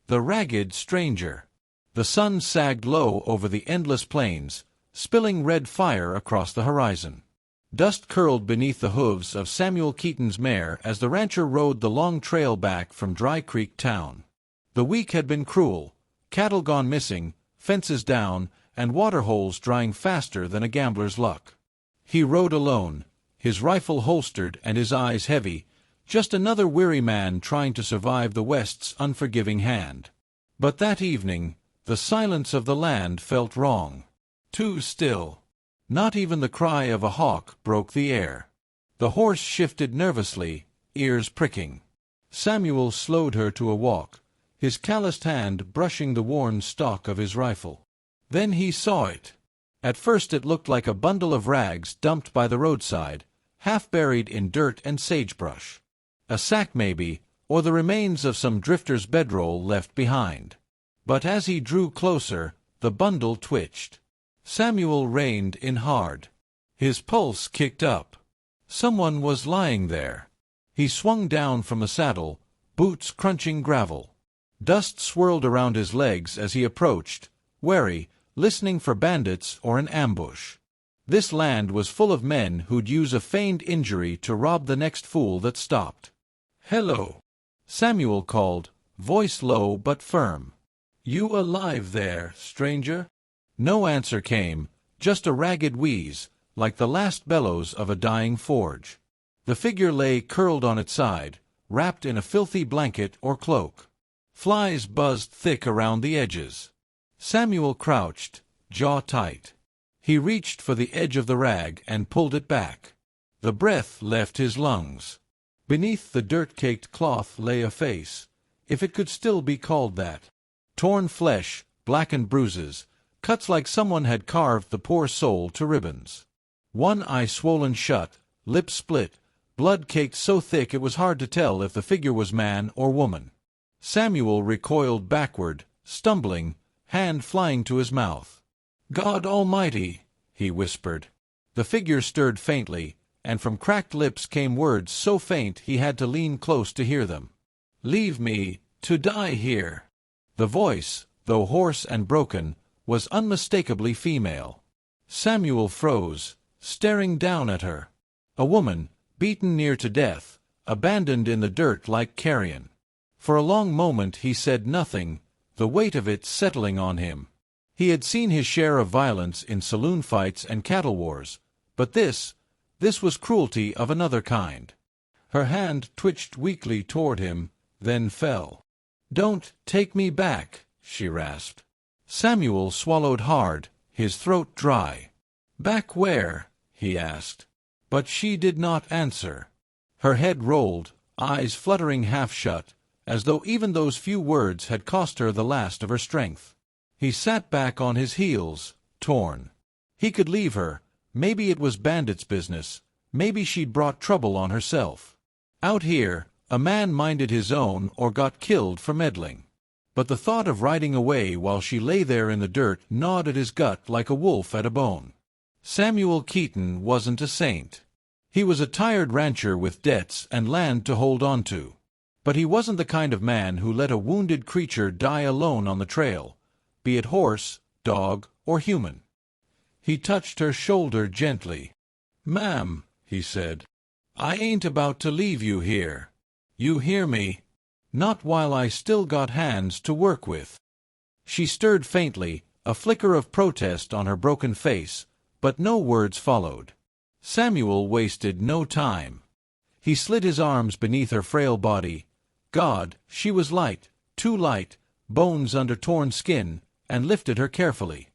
The ragged stranger. The sun sagged low over the endless plains, spilling red fire across the horizon. Dust curled beneath the hooves of Samuel Keaton's mare as the rancher rode the long trail back from Dry Creek town. The week had been cruel, cattle gone missing, fences down, and water holes drying faster than a gambler's luck. He rode alone, his rifle holstered and his eyes heavy, just another weary man trying to survive the West's unforgiving hand. But that evening, the silence of the land felt wrong. Too still. Not even the cry of a hawk broke the air. The horse shifted nervously, ears pricking. Samuel slowed her to a walk, his calloused hand brushing the worn stock of his rifle. Then he saw it. At first it looked like a bundle of rags dumped by the roadside, half buried in dirt and sagebrush. A sack maybe, or the remains of some drifter's bedroll left behind. But as he drew closer, the bundle twitched. Samuel reined in hard. His pulse kicked up. Someone was lying there. He swung down from the saddle, boots crunching gravel. Dust swirled around his legs as he approached, wary, listening for bandits or an ambush. This land was full of men who'd use a feigned injury to rob the next fool that stopped. "Hello," Samuel called, voice low but firm. "You alive there, stranger?" No answer came, just a ragged wheeze, like the last bellows of a dying forge. The figure lay curled on its side, wrapped in a filthy blanket or cloak. Flies buzzed thick around the edges. Samuel crouched, jaw tight. He reached for the edge of the rag and pulled it back. The breath left his lungs. Beneath the dirt-caked cloth lay a face, if it could still be called that. Torn flesh, blackened bruises, cuts like someone had carved the poor soul to ribbons. One eye swollen shut, lips split, blood caked so thick it was hard to tell if the figure was man or woman. Samuel recoiled backward, stumbling, hand flying to his mouth. "God Almighty!" he whispered. The figure stirred faintly, and from cracked lips came words so faint he had to lean close to hear them. "Leave me, to die here." The voice, though hoarse and broken, was unmistakably female. Samuel froze, staring down at her. A woman, beaten near to death, abandoned in the dirt like carrion. For a long moment he said nothing, the weight of it settling on him. He had seen his share of violence in saloon fights and cattle wars, but this was cruelty of another kind. Her hand twitched weakly toward him, then fell. "Don't take me back," she rasped. Samuel swallowed hard, his throat dry. "Back where?" he asked. But she did not answer. Her head rolled, eyes fluttering half shut, as though even those few words had cost her the last of her strength. He sat back on his heels, torn. He could leave her. Maybe it was bandits' business. Maybe she'd brought trouble on herself. Out here, a man minded his own or got killed for meddling. But the thought of riding away while she lay there in the dirt gnawed at his gut like a wolf at a bone. Samuel Keaton wasn't a saint. He was a tired rancher with debts and land to hold on to. But he wasn't the kind of man who let a wounded creature die alone on the trail, be it horse, dog, or human. He touched her shoulder gently. "Ma'am," he said, "I ain't about to leave you here. You hear me? Not while I still got hands to work with." She stirred faintly, a flicker of protest on her broken face, but no words followed. Samuel wasted no time. He slid his arms beneath her frail body. God, she was light, too light, bones under torn skin, and lifted her carefully.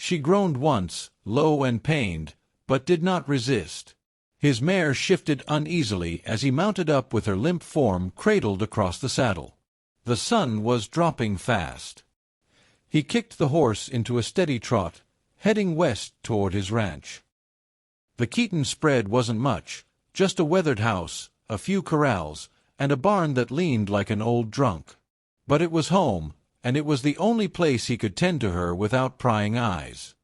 She groaned once, low and pained, but did not resist. His mare shifted uneasily as he mounted up with her limp form cradled across the saddle. The sun was dropping fast. He kicked the horse into a steady trot, heading west toward his ranch. The Keaton spread wasn't much, just a weathered house, a few corrals, and a barn that leaned like an old drunk. But it was home, and it was the only place he could tend to her without prying eyes.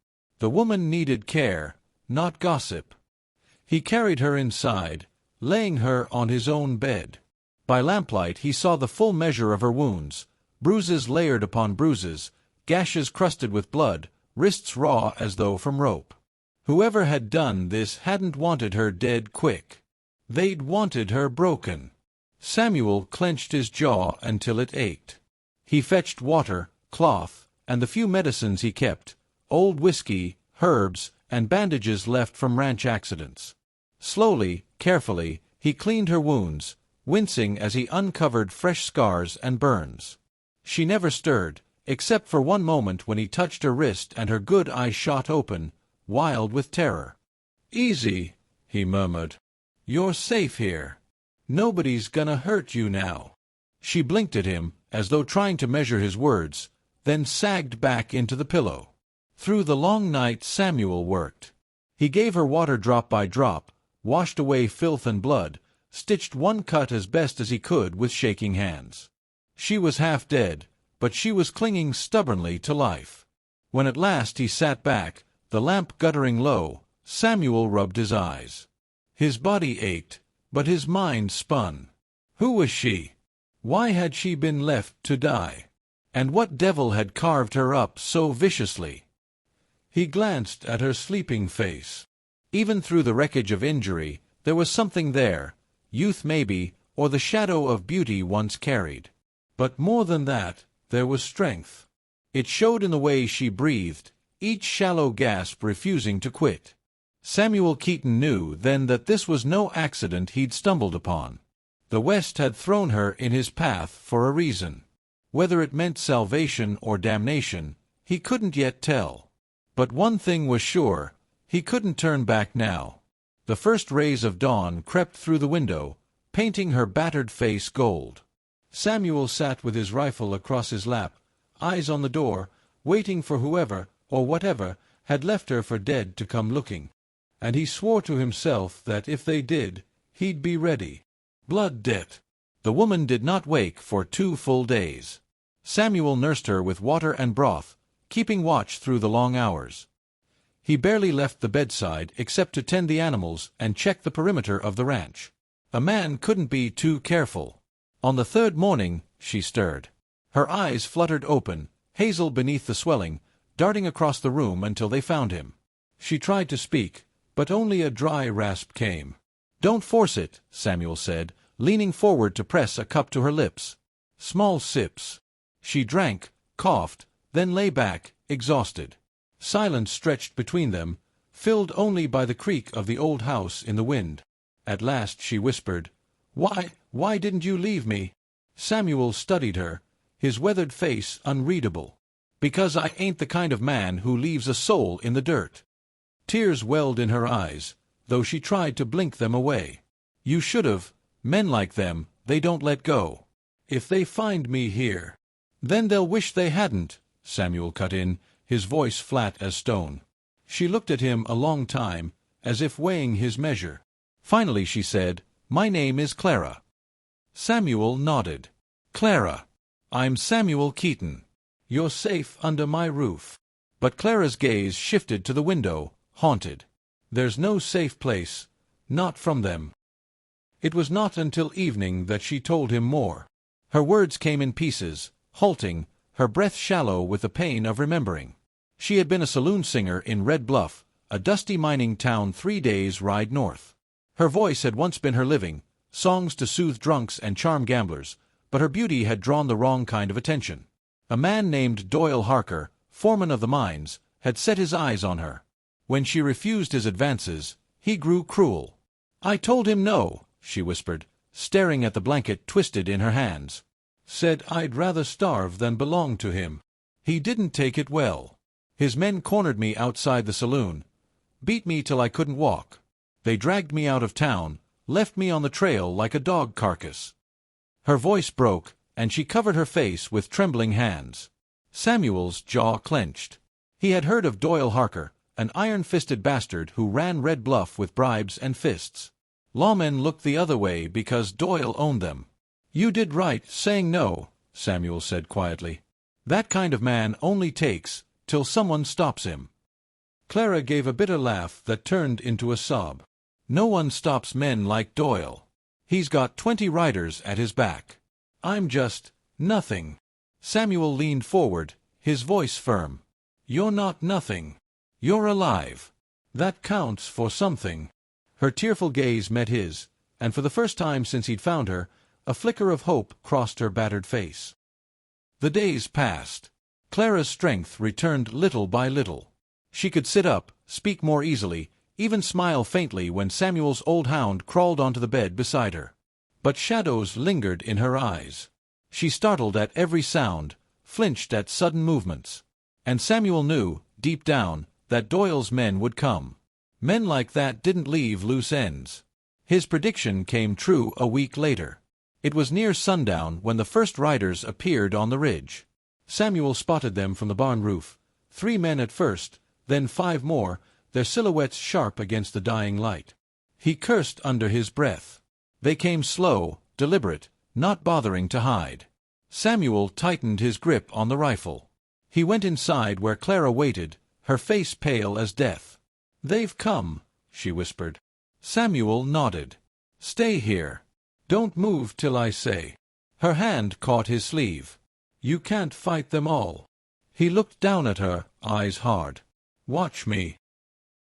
The woman needed care, not gossip. He carried her inside, laying her on his own bed. By lamplight he saw the full measure of her wounds, Bruises layered upon bruises, gashes crusted with blood, wrists raw as though from rope. Whoever had done this hadn't wanted her dead quick. They'd wanted her broken. Samuel clenched his jaw until it ached. He fetched water, cloth, and the few medicines he kept, old whiskey, herbs, and bandages left from ranch accidents. Slowly, carefully, he cleaned her wounds, wincing as he uncovered fresh scars and burns. She never stirred, except for one moment when he touched her wrist and her good eye shot open, wild with terror. "Easy," he murmured. "You're safe here. Nobody's gonna hurt you now." She blinked at him, as though trying to measure his words, then sagged back into the pillow. Through the long night Samuel worked. He gave her water drop by drop, washed away filth and blood, stitched one cut as best as he could with shaking hands. She was half dead, but she was clinging stubbornly to life. When at last he sat back, the lamp guttering low, Samuel rubbed his eyes. His body ached, but his mind spun. Who was she? Why had she been left to die? And what devil had carved her up so viciously? He glanced at her sleeping face. Even through the wreckage of injury, there was something there, youth maybe, or the shadow of beauty once carried. But more than that, there was strength. It showed in the way she breathed, each shallow gasp refusing to quit. Samuel Keaton knew then that this was no accident he'd stumbled upon. The West had thrown her in his path for a reason. Whether it meant salvation or damnation, he couldn't yet tell. But one thing was sure, he couldn't turn back now. The first rays of dawn crept through the window, painting her battered face gold. Samuel sat with his rifle across his lap, eyes on the door, waiting for whoever, or whatever, had left her for dead to come looking. And he swore to himself that if they did, he'd be ready. Blood debt. The woman did not wake for 2 full days. Samuel nursed her with water and broth, keeping watch through the long hours. He barely left the bedside except to tend the animals and check the perimeter of the ranch. A man couldn't be too careful. On the 3rd morning, she stirred. Her eyes fluttered open, hazel beneath the swelling, darting across the room until they found him. She tried to speak, but only a dry rasp came. "Don't force it," Samuel said, leaning forward to press a cup to her lips. Small sips. She drank, coughed, then lay back, exhausted. Silence stretched between them, filled only by the creak of the old house in the wind. At last she whispered, Why didn't you leave me?" Samuel studied her, his weathered face unreadable. "Because I ain't the kind of man who leaves a soul in the dirt." Tears welled in her eyes, though she tried to blink them away. "You should've. Men like them, they don't let go. If they find me here, then they'll wish they hadn't," Samuel cut in, his voice flat as stone. She looked at him a long time, as if weighing his measure. Finally she said, "My name is Clara." Samuel nodded. "Clara. I'm Samuel Keaton. You're safe under my roof." But Clara's gaze shifted to the window, haunted. "There's no safe place, not from them." It was not until evening that she told him more. Her words came in pieces, halting, her breath shallow with the pain of remembering. She had been a saloon singer in Red Bluff, a dusty mining town 3 days' ride north. Her voice had once been her living, songs to soothe drunks and charm gamblers, but her beauty had drawn the wrong kind of attention. A man named Doyle Harker, foreman of the mines, had set his eyes on her. When she refused his advances, he grew cruel. "I told him no," she whispered, staring at the blanket twisted in her hands. "Said I'd rather starve than belong to him. He didn't take it well. His men cornered me outside the saloon, beat me till I couldn't walk. They dragged me out of town, left me on the trail like a dog carcass." Her voice broke, and she covered her face with trembling hands. Samuel's jaw clenched. He had heard of Doyle Harker, an iron-fisted bastard who ran Red Bluff with bribes and fists. Lawmen looked the other way because Doyle owned them. "You did right saying no," Samuel said quietly. "That kind of man only takes till someone stops him." Clara gave a bitter laugh that turned into a sob. "No one stops men like Doyle. He's got 20 riders at his back. I'm just nothing." Samuel leaned forward, his voice firm. "You're not nothing. You're alive. That counts for something." Her tearful gaze met his, and for the first time since he'd found her, a flicker of hope crossed her battered face. The days passed. Clara's strength returned little by little. She could sit up, speak more easily, even smile faintly when Samuel's old hound crawled onto the bed beside her. But shadows lingered in her eyes. She startled at every sound, flinched at sudden movements. And Samuel knew, deep down, that Doyle's men would come. Men like that didn't leave loose ends. His prediction came true a week later. It was near sundown when the first riders appeared on the ridge. Samuel spotted them from the barn roof. 3 men at first, then 5 more, their silhouettes sharp against the dying light. He cursed under his breath. They came slow, deliberate, not bothering to hide. Samuel tightened his grip on the rifle. He went inside where Clara waited, her face pale as death. "They've come," she whispered. Samuel nodded. "Stay here. Don't move till I say." Her hand caught his sleeve. "You can't fight them all." He looked down at her, eyes hard. "Watch me."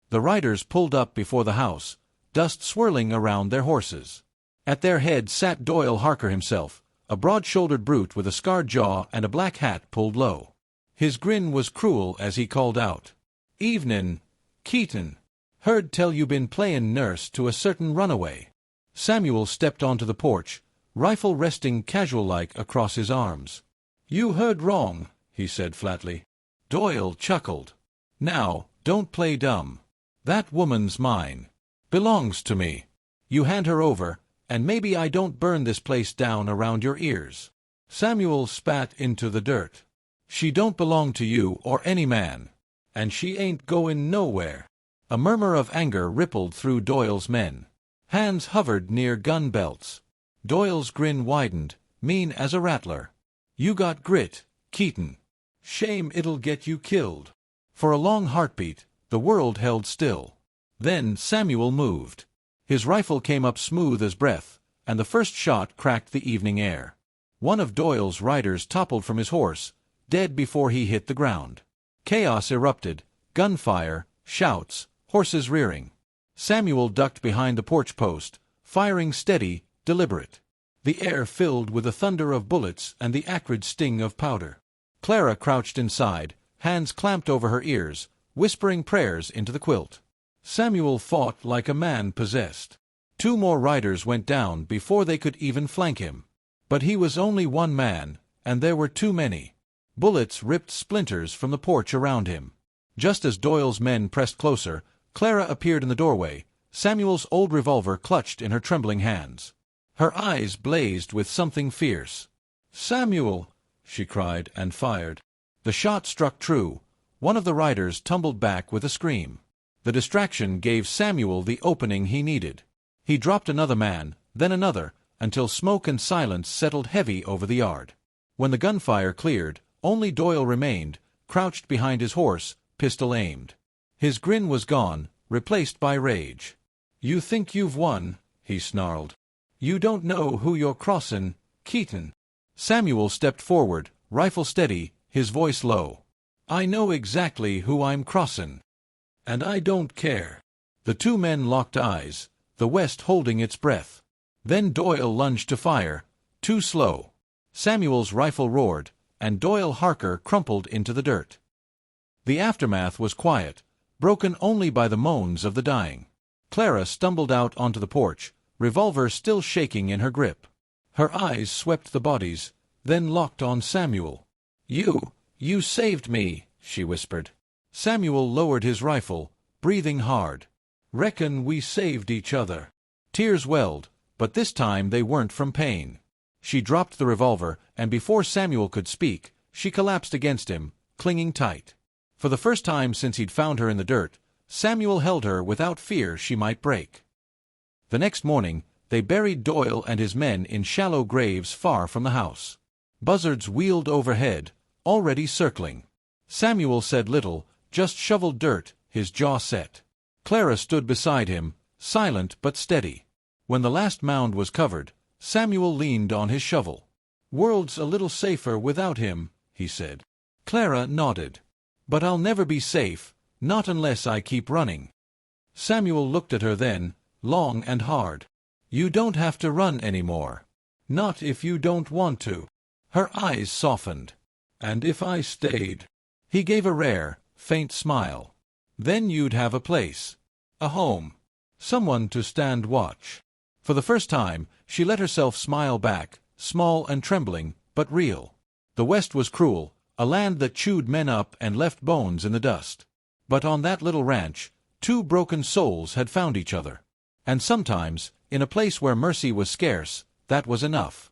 The riders pulled up before the house, dust swirling around their horses. At their head sat Doyle Harker himself, a broad-shouldered brute with a scarred jaw and a black hat pulled low. His grin was cruel as he called out, "Evenin', Keaton. Heard tell you been playin' nurse to a certain runaway." Samuel stepped onto the porch, rifle resting casual-like across his arms. "You heard wrong," he said flatly. Doyle chuckled. "Now, don't play dumb. That woman's mine. Belongs to me. You hand her over, and maybe I don't burn this place down around your ears." Samuel spat into the dirt. "She don't belong to you or any man. And she ain't goin' nowhere." A murmur of anger rippled through Doyle's men. Hands hovered near gun belts. Doyle's grin widened, mean as a rattler. "You got grit, Keaton. Shame it'll get you killed." For a long heartbeat, the world held still. Then Samuel moved. His rifle came up smooth as breath, and the first shot cracked the evening air. One of Doyle's riders toppled from his horse, dead before he hit the ground. Chaos erupted, gunfire, shouts, horses rearing. Samuel ducked behind the porch post, firing steady, deliberate. The air filled with the thunder of bullets and the acrid sting of powder. Clara crouched inside, hands clamped over her ears, whispering prayers into the quilt. Samuel fought like a man possessed. 2 more riders went down before they could even flank him. But he was only one man, and there were too many. Bullets ripped splinters from the porch around him. Just as Doyle's men pressed closer, Clara appeared in the doorway, Samuel's old revolver clutched in her trembling hands. Her eyes blazed with something fierce. "Samuel!" she cried, and fired. The shot struck true. One of the riders tumbled back with a scream. The distraction gave Samuel the opening he needed. He dropped another man, then another, until smoke and silence settled heavy over the yard. When the gunfire cleared, only Doyle remained, crouched behind his horse, pistol aimed. His grin was gone, replaced by rage. "You think you've won," he snarled. "You don't know who you're crossin', Keaton." Samuel stepped forward, rifle steady, his voice low. "I know exactly who I'm crossin'. And I don't care." The 2 men locked eyes, the West holding its breath. Then Doyle lunged to fire, too slow. Samuel's rifle roared, and Doyle Harker crumpled into the dirt. The aftermath was quiet, broken only by the moans of the dying. Clara stumbled out onto the porch, revolver still shaking in her grip. Her eyes swept the bodies, then locked on Samuel. You saved me," she whispered. Samuel lowered his rifle, breathing hard. "Reckon we saved each other." Tears welled, but this time they weren't from pain. She dropped the revolver, and before Samuel could speak, she collapsed against him, clinging tight. For the first time since he'd found her in the dirt, Samuel held her without fear she might break. The next morning, they buried Doyle and his men in shallow graves far from the house. Buzzards wheeled overhead, already circling. Samuel said little, just shoveled dirt, his jaw set. Clara stood beside him, silent but steady. When the last mound was covered, Samuel leaned on his shovel. "World's a little safer without him," he said. Clara nodded. "But I'll never be safe, not unless I keep running." Samuel looked at her then, long and hard. "You don't have to run anymore. Not if you don't want to." Her eyes softened. "And if I stayed?" He gave a rare, faint smile. "Then you'd have a place. A home. Someone to stand watch." For the first time, she let herself smile back, small and trembling, but real. The West was cruel, a land that chewed men up and left bones in the dust. But on that little ranch, two broken souls had found each other. And sometimes, in a place where mercy was scarce, that was enough.